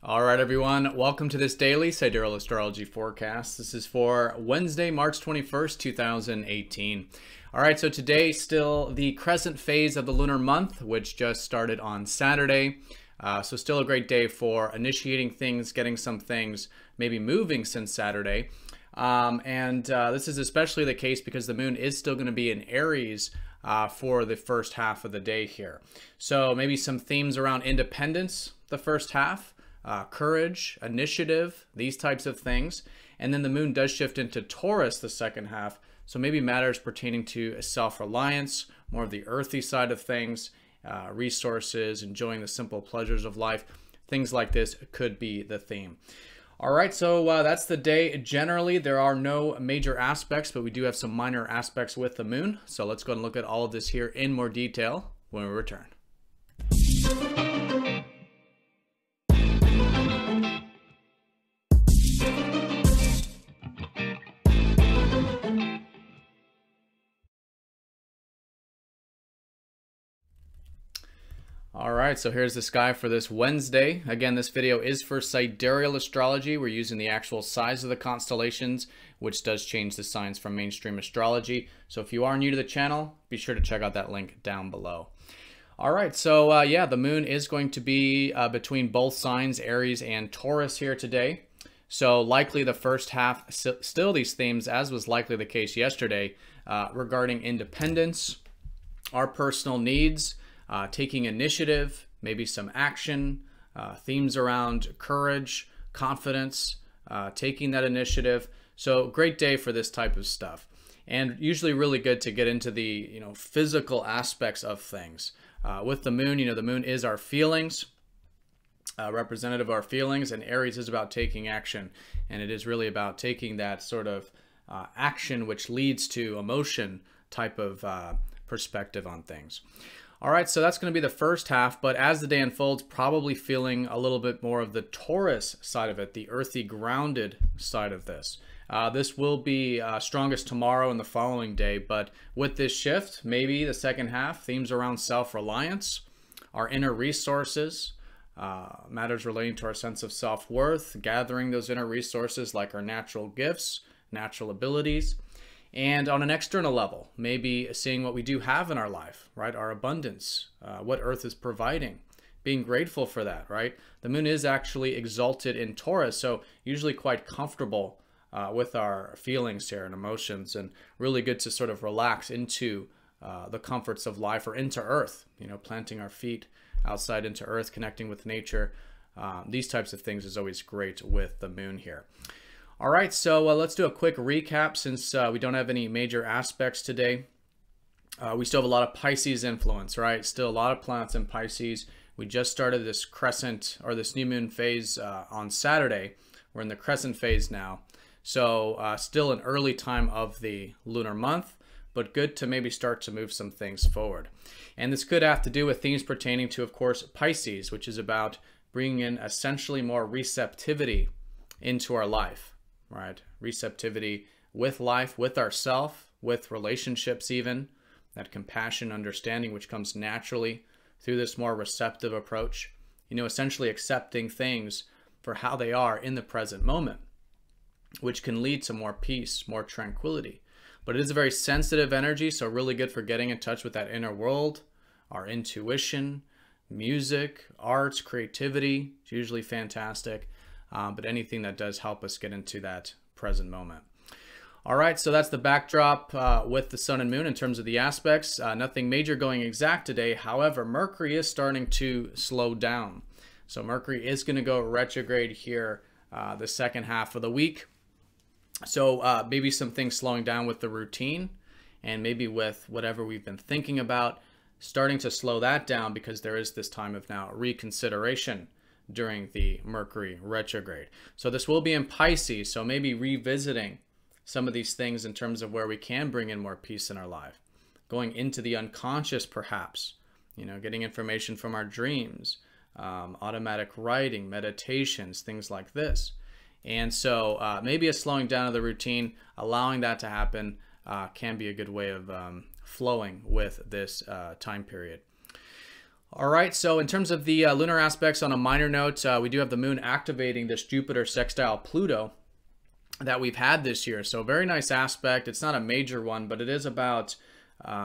All right, everyone. Welcome to this daily Sidereal Astrology forecast. This is for Wednesday, March 21st, 2018. All right, so today still the crescent phase of the lunar month, which just started on Saturday. So still a great day for initiating things, getting some things maybe moving since Saturday. This is especially the case because the moon is still going to be in Aries for the first half of the day here. So maybe some themes around independence the first half. Courage, initiative, these types of things. And then the moon does shift into Taurus the second half. So maybe matters pertaining to self-reliance, more of the earthy side of things, resources, enjoying the simple pleasures of life. Things like this could be the theme. All right, so that's the day. Generally, there are no major aspects, but we do have some minor aspects with the moon. So let's go and look at all of this here in more detail when we return. All right, so here's the sky for this Wednesday. Again, this video is for Sidereal Astrology. We're using the actual size of the constellations, which does change the signs from mainstream astrology. So if you are new to the channel, be sure to check out that link down below. All right, so yeah, the moon is going to be between both signs, Aries and Taurus here today. So likely the first half, still these themes, as was likely the case yesterday, regarding independence, our personal needs, taking initiative, maybe some action, themes around courage, confidence, taking that initiative. So great day for this type of stuff. And usually really good to get into the physical aspects of things. With the moon, the moon is our feelings, representative of our feelings, and Aries is about taking action. And it is really about taking that sort of action which leads to emotion type of perspective on things. All right, so that's going to be the first half, but as the day unfolds, probably feeling a little bit more of the Taurus side of it, the earthy, grounded side of this. This will be strongest tomorrow and the following day, but with this shift, maybe the second half, themes around self-reliance, our inner resources, matters relating to our sense of self-worth, gathering those inner resources like our natural gifts, natural abilities. And on an external level, maybe seeing what we do have in our life, right? Our abundance, what Earth is providing, being grateful for that, right? The moon is actually exalted in Taurus, so usually quite comfortable with our feelings here and emotions, and really good to sort of relax into the comforts of life or into Earth, planting our feet outside into Earth, connecting with nature. These types of things is always great with the moon here. All right, so let's do a quick recap since we don't have any major aspects today. We still have a lot of Pisces influence, right? Still a lot of planets in Pisces. We just started this crescent or this new moon phase on Saturday. We're in the crescent phase now. So still an early time of the lunar month, but good to maybe start to move some things forward. And this could have to do with themes pertaining to, of course, Pisces, which is about bringing in essentially more receptivity into our life. Right? Receptivity with life, with ourself, with relationships even, that compassion, understanding, which comes naturally through this more receptive approach, essentially accepting things for how they are in the present moment, which can lead to more peace, more tranquility. But it is a very sensitive energy, so really good for getting in touch with that inner world, our intuition, music, arts, creativity. It's usually fantastic. But anything that does help us get into that present moment. All right, so that's the backdrop with the sun and moon in terms of the aspects. Nothing major going exact today. However, Mercury is starting to slow down. So Mercury is going to go retrograde here the second half of the week. So maybe some things slowing down with the routine and maybe with whatever we've been thinking about, starting to slow that down because there is this time of now reconsideration during the Mercury retrograde. So this will be in Pisces, so maybe revisiting some of these things in terms of where we can bring in more peace in our life. Going into the unconscious perhaps, getting information from our dreams, automatic writing, meditations, things like this. And so maybe a slowing down of the routine, allowing that to happen can be a good way of flowing with this time period. All right, so in terms of the lunar aspects, on a minor note, we do have the moon activating this Jupiter sextile Pluto that we've had this year. So very nice aspect. It's not a major one, but it is about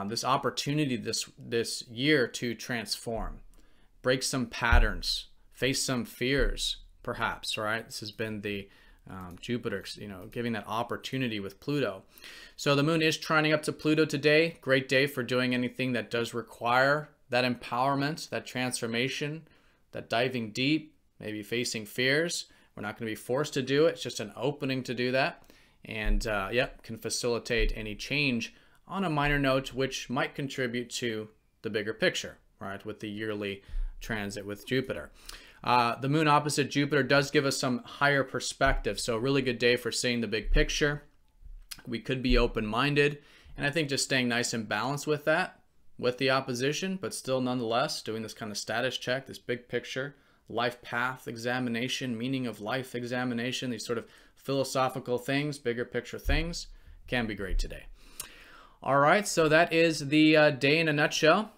this opportunity this year to transform, break some patterns, face some fears, perhaps, right? This has been the Jupiter, giving that opportunity with Pluto. So the moon is trining up to Pluto today. Great day for doing anything that does require that empowerment, that transformation, that diving deep, maybe facing fears. We're not going to be forced to do it. It's just an opening to do that. And can facilitate any change on a minor note, which might contribute to the bigger picture, right? With the yearly transit with Jupiter. The moon opposite Jupiter does give us some higher perspective. So a really good day for seeing the big picture. We could be open-minded. And I think just staying nice and balanced with that, with the opposition, but still nonetheless doing this kind of status check, this big picture, life path examination, meaning of life examination, these sort of philosophical things, bigger picture things, can be great today. All right, so that is the day in a nutshell.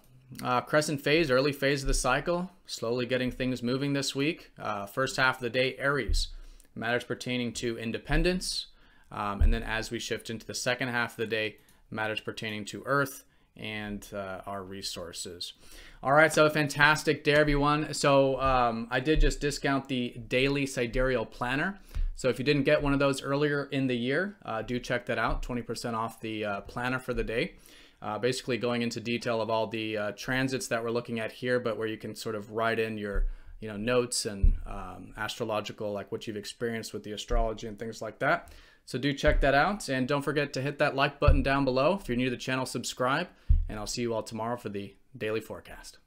Crescent phase, early phase of the cycle, slowly getting things moving this week. First half of the day, Aries, matters pertaining to independence. And then as we shift into the second half of the day, matters pertaining to Earth and our resources. All right, so a fantastic day, everyone. So I did just discount the daily sidereal planner. So if you didn't get one of those earlier in the year, do check that out, 20% off the planner for the day. Basically going into detail of all the transits that we're looking at here, but where you can sort of write in your notes and astrological, like what you've experienced with the astrology and things like that. So do check that out, and don't forget to hit that like button down below. If you're new to the channel, subscribe, and I'll see you all tomorrow for the daily forecast.